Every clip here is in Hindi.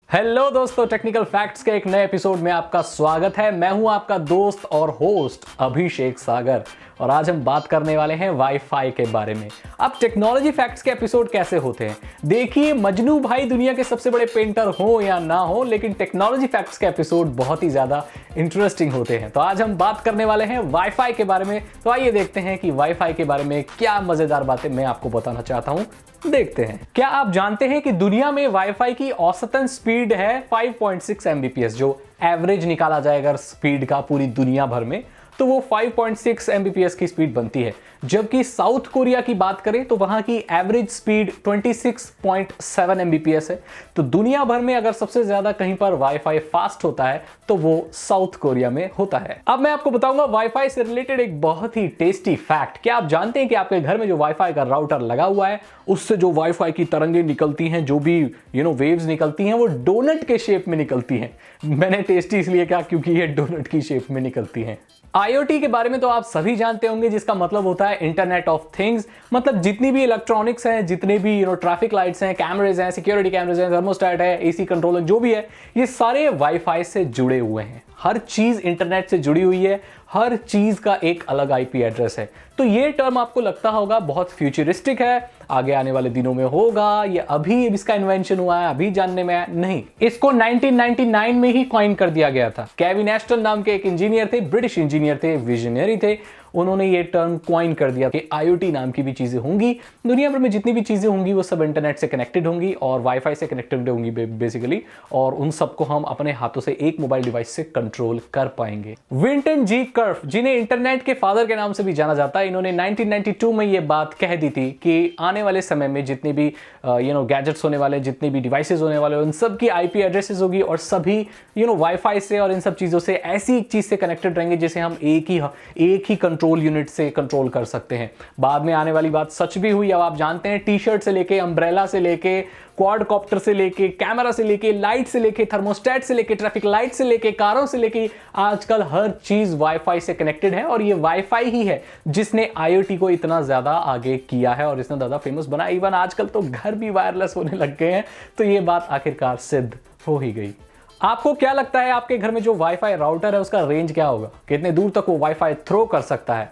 हेलो दोस्तों, टेक्निकल फैक्ट्स के एक नए एपिसोड में आपका स्वागत है। मैं हूं आपका दोस्त और होस्ट अभिषेक सागर और आज हम बात करने वाले हैं वाईफाई के बारे में। अब टेक्नोलॉजी फैक्ट्स के एपिसोड कैसे होते हैं, देखिए मजनू भाई दुनिया के सबसे बड़े पेंटर हो या ना हो, लेकिन टेक्नोलॉजी फैक्ट्स के एपिसोड बहुत ही ज्यादा इंटरेस्टिंग होते हैं। तो आज हम बात करने वाले हैं वाईफाई के बारे में। तो आइए देखते हैं कि वाईफाई के बारे में क्या मजेदार बातें मैं आपको बताना चाहता हूं। देखते हैं। क्या आप जानते हैं कि दुनिया में वाईफाई की औसतन स्पीड है 5.6 Mbps, जो एवरेज निकाला जाए अगर स्पीड का पूरी दुनिया भर में तो वो 5.6 Mbps की स्पीड बनती है। जबकि साउथ कोरिया की बात करें तो वहां की एवरेज स्पीड 26.7 Mbps है। तो दुनिया भर में अगर सबसे ज्यादा कहीं पर वाईफाई फास्ट होता है तो वो साउथ कोरिया में होता है। अब मैं आपको बताऊंगा वाईफाई से रिलेटेड एक बहुत ही टेस्टी फैक्ट। क्या आप जानते हैं कि आपके घर में जो वाईफाई का राउटर लगा हुआ है उससे जो वाईफाई की तरंगें निकलती हैं, जो भी वेव्स निकलती हैं, वो डोनट के शेप में निकलती हैं। मैंने टेस्टी इसलिए कहा क्योंकि ये डोनट की शेप में निकलती हैं। IoT के बारे में तो आप सभी जानते होंगे, जिसका मतलब होता है इंटरनेट ऑफ थिंग्स। मतलब जितनी भी इलेक्ट्रॉनिक्स हैं, जितने भी ट्रैफिक लाइट्स हैं, कैमरेज हैं, सिक्योरिटी कैमरेज हैं, थर्मोस्टेट है, AC कंट्रोलर, जो भी है, ये सारे वाईफाई से जुड़े हुए हैं। हर चीज इंटरनेट से जुड़ी हुई है, हर चीज का एक अलग IP एड्रेस है। तो ये टर्म आपको लगता होगा बहुत फ्यूचरिस्टिक है, आगे आने वाले दिनों में होगा, ये अभी इसका इन्वेंशन हुआ है, अभी जानने में आया नहीं। इसको 1999 में ही कॉइन कर दिया गया था। केविन एस्टन नाम के एक इंजीनियर थे, ब्रिटिश इंजीनियर थे, विजनरी थे। उन्होंने ये टर्म कॉइन कर दिया कि IoT नाम की भी चीजें होंगी। दुनिया भर में जितनी भी चीजें होंगी वो सब इंटरनेट से कनेक्टेड होंगी और वाईफाई से कनेक्टेड होंगी बेसिकली, और उन सबको हम अपने हाथों से एक मोबाइल डिवाइस से कंट्रोल कर पाएंगे। विंटन जी कर्फ, जिन्हें इंटरनेट के फादर के नाम से भी जाना जाता है, इन्होंने 1992 में ये बात कह दी थी कि आने वाले समय में जितने भी गैजेट्स होने वाले, जितने भी डिवाइसेस होने वाले, उन सब की IP एड्रेसेस होगी और सभी वाईफाई से और इन सब चीजों से ऐसी एक चीज से कनेक्टेड रहेंगे जिसे हम एक ही कंट्रोल यूनिट से कंट्रोल कर सकते हैं। बाद में आने वाली बात सच भी हुई। अब आप जानते हैं टी-शर्ट से लेके, अम्ब्रेला से लेके, क्वाडकॉप्टर से लेके, कैमरा से लेके, लाइट से लेके, थर्मोस्टेट से लेके, ट्रैफिक लाइट से लेके, कारों से लेके, आजकल हर चीज वाईफाई से कनेक्टेड है। और ये वाईफाई ही है जिसने IoT को इतना ज्यादा आगे किया है और इतना ज्यादा फेमस बना। इवन आजकल तो घर भी वायरलेस होने लग गए हैं। तो ये बात आखिरकार सिद्ध हो ही गई। आपको क्या लगता है आपके घर में जो वाईफाई राउटर है उसका रेंज क्या होगा? कितने दूर तक वो वाईफाई थ्रो कर सकता है?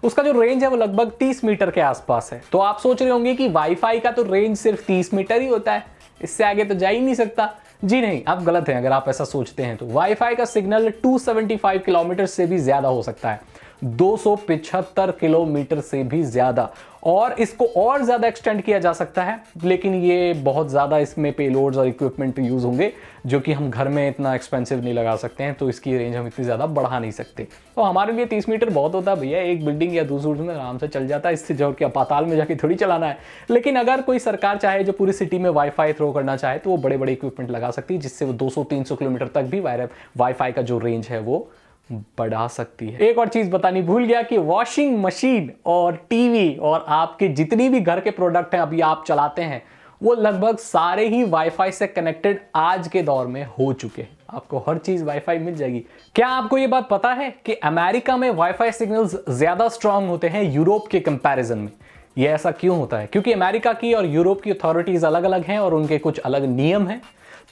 उसका जो रेंज है वो लगभग 30 मीटर के आसपास है। तो आप सोच रहे होंगे कि वाईफाई का तो रेंज सिर्फ 30 मीटर ही होता है, इससे आगे तो जा ही नहीं सकता। जी नहीं, आप गलत हैं अगर आप ऐसा सोचते हैं। तो वाईफाई का सिग्नल 275 किलोमीटर से भी ज्यादा हो सकता है, 275 किलोमीटर से भी ज्यादा, और इसको और ज्यादा एक्सटेंड किया जा सकता है। लेकिन ये बहुत ज्यादा इसमें पेलोड्स और इक्विपमेंट यूज होंगे जो कि हम घर में इतना एक्सपेंसिव नहीं लगा सकते हैं, तो इसकी रेंज हम इतनी ज्यादा बढ़ा नहीं सकते। तो हमारे लिए 30 मीटर बहुत होता है भैया, एक बिल्डिंग या दूसरी में आराम से चल जाता है। इससे जो कि पाताल में जाके थोड़ी चलाना है। लेकिन अगर कोई सरकार चाहे जो पूरी सिटी में वाईफाई थ्रो करना चाहे तो वो बड़े बड़े इक्विपमेंट लगा सकती है, जिससे वो 200-300 किलोमीटर तक भी वाईफाई का जो रेंज है वो बढ़ा सकती है। एक और चीज बतानी भूल गया कि वॉशिंग मशीन और टीवी और आपके जितनी भी घर के प्रोडक्ट हैं अभी आप चलाते हैं, वो लगभग सारे ही वाईफाई से कनेक्टेड आज के दौर में हो चुके हैं। आपको हर चीज वाईफाई मिल जाएगी। क्या आपको ये बात पता है कि अमेरिका में वाईफाई सिग्नल्स ज्यादा स्ट्रांग होते हैं यूरोप के कंपैरिजन में? ये ऐसा क्यों होता है? क्योंकि अमेरिका की और यूरोप की अथॉरिटीज अलग अलग हैं और उनके कुछ अलग नियम हैं।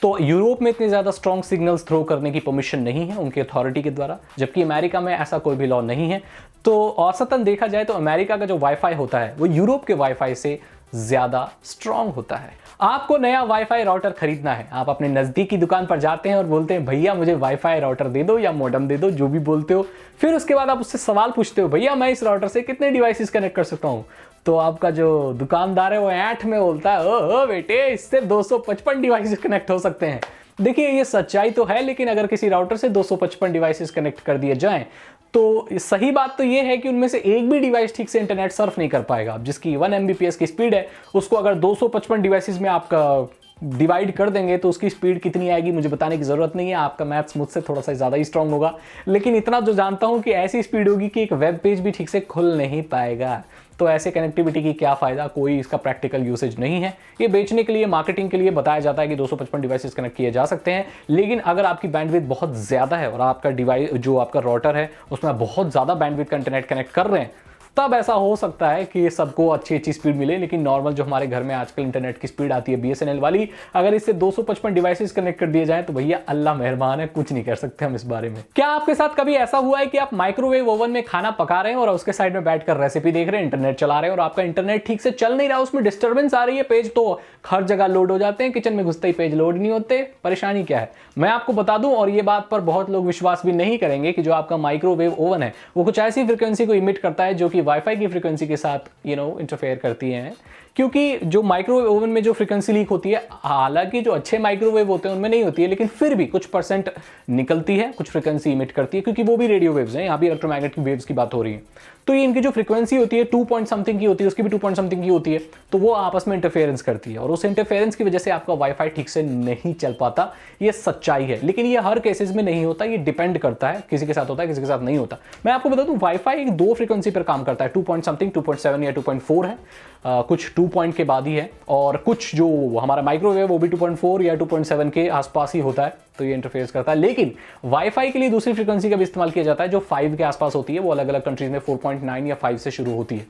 तो यूरोप में इतने ज्यादा स्ट्रॉन्ग सिग्नल्स थ्रो करने की परमिशन नहीं है उनकी अथॉरिटी के द्वारा, जबकि अमेरिका में ऐसा कोई भी लॉ नहीं है। तो औसतन देखा जाए तो अमेरिका का जो वाईफाई होता है वो यूरोप के वाईफाई से ज्यादा स्ट्रॉन्ग होता है। आपको नया वाईफाई राउटर खरीदना है, आप अपने नजदीकी दुकान पर जाते हैं और बोलते हैं भैया मुझे वाईफाई राउटर दे दो या मॉडेम दे दो, जो भी बोलते हो। फिर उसके बाद आप उससे सवाल पूछते हो, भैया मैं इस राउटर से कितने डिवाइसेस कनेक्ट कर सकता हूँ? तो आपका जो दुकानदार है वो ऐंठ में बोलता है, ओ बेटे इससे 255 डिवाइसेस कनेक्ट हो सकते हैं। देखिए ये सच्चाई तो है, लेकिन अगर किसी राउटर से 255 डिवाइसेस कनेक्ट कर दिए जाएं तो सही बात तो ये है कि उनमें से एक भी डिवाइस ठीक से इंटरनेट सर्फ नहीं कर पाएगा। अब जिसकी 1 Mbps की स्पीड है उसको अगर 255 डिवाइसेस में आपका डिवाइड कर देंगे तो उसकी स्पीड कितनी आएगी मुझे बताने की जरूरत नहीं है। आपका मैथ्स मुझसे थोड़ा सा ज्यादा ही स्ट्रांग होगा, लेकिन इतना जो जानता हूं कि ऐसी स्पीड होगी कि एक वेब पेज भी ठीक से खुल नहीं पाएगा। तो ऐसे कनेक्टिविटी की क्या फायदा? कोई इसका प्रैक्टिकल यूसेज नहीं है। ये बेचने के लिए, मार्केटिंग के लिए बताया जाता है कि 255 डिवाइसेस कनेक्ट किए जा सकते हैं। लेकिन अगर आपकी बैंडविड्थ बहुत ज्यादा है और आपका डिवाइस जो आपका राउटर है उसमें बहुत ज्यादा बैंडविड्थ का इंटरनेट कनेक्ट कर रहे हैं तब ऐसा हो सकता है कि सबको अच्छी स्पीड मिले। लेकिन नॉर्मल जो हमारे घर में आजकल इंटरनेट की स्पीड आती है BSNL वाली, अगर इससे 255 डिवाइसेस कनेक्ट कर दिए जाए तो भैया अल्लाह मेहरबान है, कुछ नहीं कर सकते हम इस बारे में। क्या आपके साथ कभी ऐसा हुआ है कि आप माइक्रोवेव ओवन में खाना पका रहे हैं और उसके साइड में बैठकर रेसिपी देख रहे हैं, इंटरनेट चला रहे हैं और आपका इंटरनेट ठीक से चल नहीं रहा, उसमें डिस्टर्बेंस आ रही है, पेज तो हर जगह लोड हो जाते हैं, किचन में घुसते ही पेज लोड नहीं होते, परेशानी क्या है? मैं आपको बता दूं, और ये बात पर बहुत लोग विश्वास भी नहीं करेंगे, कि जो आपका माइक्रोवेव ओवन है वो कुछ ऐसी फ्रीक्वेंसी को इमिट करता है जो कि वाईफाई की फ्रीक्वेंसी के साथ इंटरफेयर करती है। क्योंकि जो माइक्रोवेव ओवन में जो फ्रीक्वेंसी लीक होती है, हालांकि जो अच्छे माइक्रोवेव होते हैं उनमें नहीं होती है, लेकिन फिर भी कुछ परसेंट निकलती है, कुछ फ्रीक्वेंसी इमिट करती है, क्योंकि वो भी रेडियो वेव्स हैं, यहाँ भी इलेक्ट्रोमैग्नेटिक वेव्स की बात हो रही है। तो ये इनकी जो फ्रीक्वेंसी होती है 2 पॉइंट समथिंग की होती है, उसकी भी 2 पॉइंट समथिंग की होती है, तो वो आपस में इंटरफेरेंस करती है और उस इंटरफेरेंस की वजह से आपका वाईफाई ठीक से नहीं चल पाता। ये सच्चाई है, लेकिन ये हर केसेस में नहीं होता, ये डिपेंड करता है, किसी के साथ होता है, किसी के साथ नहीं होता। मैं आपको बता दूं, वाईफाई एक 2 फ्रीक्वेंसी पर काम करता है, 2 पॉइंट समथिंग, 2.7 या 2.4 है, कुछ 2 पॉइंट के बाद ही है, और कुछ जो हमारा माइक्रोवेव वो भी 2.4 या 2.7 के आसपास ही होता है, तो ये इंटरफेस करता है। लेकिन वाईफाई के लिए दूसरी फ्रीक्वेंसी का भी इस्तेमाल किया जाता है जो 5 के आसपास होती है, वो अलग अलग कंट्रीज में 4.9 या 5 से शुरू होती है,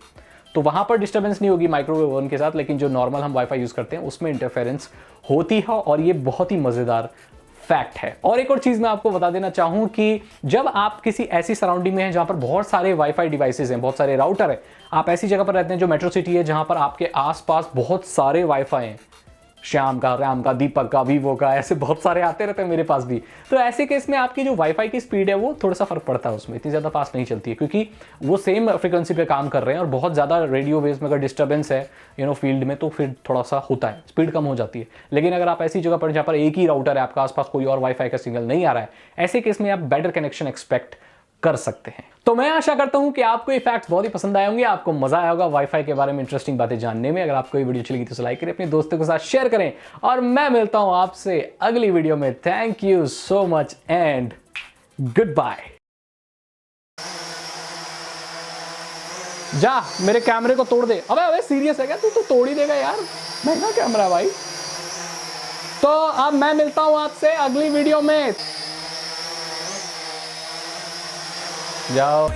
तो वहां पर डिस्टर्बेंस नहीं होगी माइक्रोवेव ओवन के साथ, लेकिन जो नॉर्मल हम वाईफाई यूज करते हैं उसमें इंटरफेरेंस होती है, और ये बहुत ही मजेदार फैक्ट है। और एक और चीज मैं आपको बता देना चाहूं कि जब आप किसी ऐसी सराउंडिंग में हैं जहां पर बहुत सारे वाईफाई डिवाइसेस हैं, बहुत सारे राउटर हैं, आप ऐसी जगह पर रहते हैं जो मेट्रो सिटी है, जहां पर आपके आसपास बहुत सारे वाईफाई हैं, श्याम का, राम का, दीपक का, वीवो का, ऐसे बहुत सारे आते रहते हैं मेरे पास भी, तो ऐसे केस में आपकी जो वाईफाई की स्पीड है वो थोड़ा सा फर्क पड़ता है, उसमें इतनी ज़्यादा फास्ट नहीं चलती है, क्योंकि वो सेम फ्रीक्वेंसी पे काम कर रहे हैं और बहुत ज़्यादा रेडियो वेव्स में अगर डिस्टर्बेंस है फील्ड में, तो फिर थोड़ा सा होता है, स्पीड कम हो जाती है। लेकिन अगर आप ऐसी जगह पर जहाँ पर एक ही राउटर है, आपका आसपास कोई और वाईफाई का सिग्नल नहीं आ रहा है, ऐसे केस में आप बेटर कनेक्शन एक्सपेक्ट कर सकते हैं। तो मैं आशा करता हूं कि आपको ये फैक्ट्स बहुत ही पसंद आए होंगे, आपको मजा आया होगा वाईफाई के बारे में इंटरेस्टिंग बातें जानने में। अगर आपको ये वीडियो अच्छी लगी तो लाइक करें, अपने दोस्तों के साथ शेयर करें, और मैं मिलता हूं आपसे अगली वीडियो में। Thank you so much and goodbye. जा मेरे कैमरे को तोड़ दे। अबे सीरियस है क्या तू? तो तोड़ ही देगा यार, महंगा कैमरा भाई। तो अब मैं मिलता हूं आपसे अगली वीडियो में, जाओ।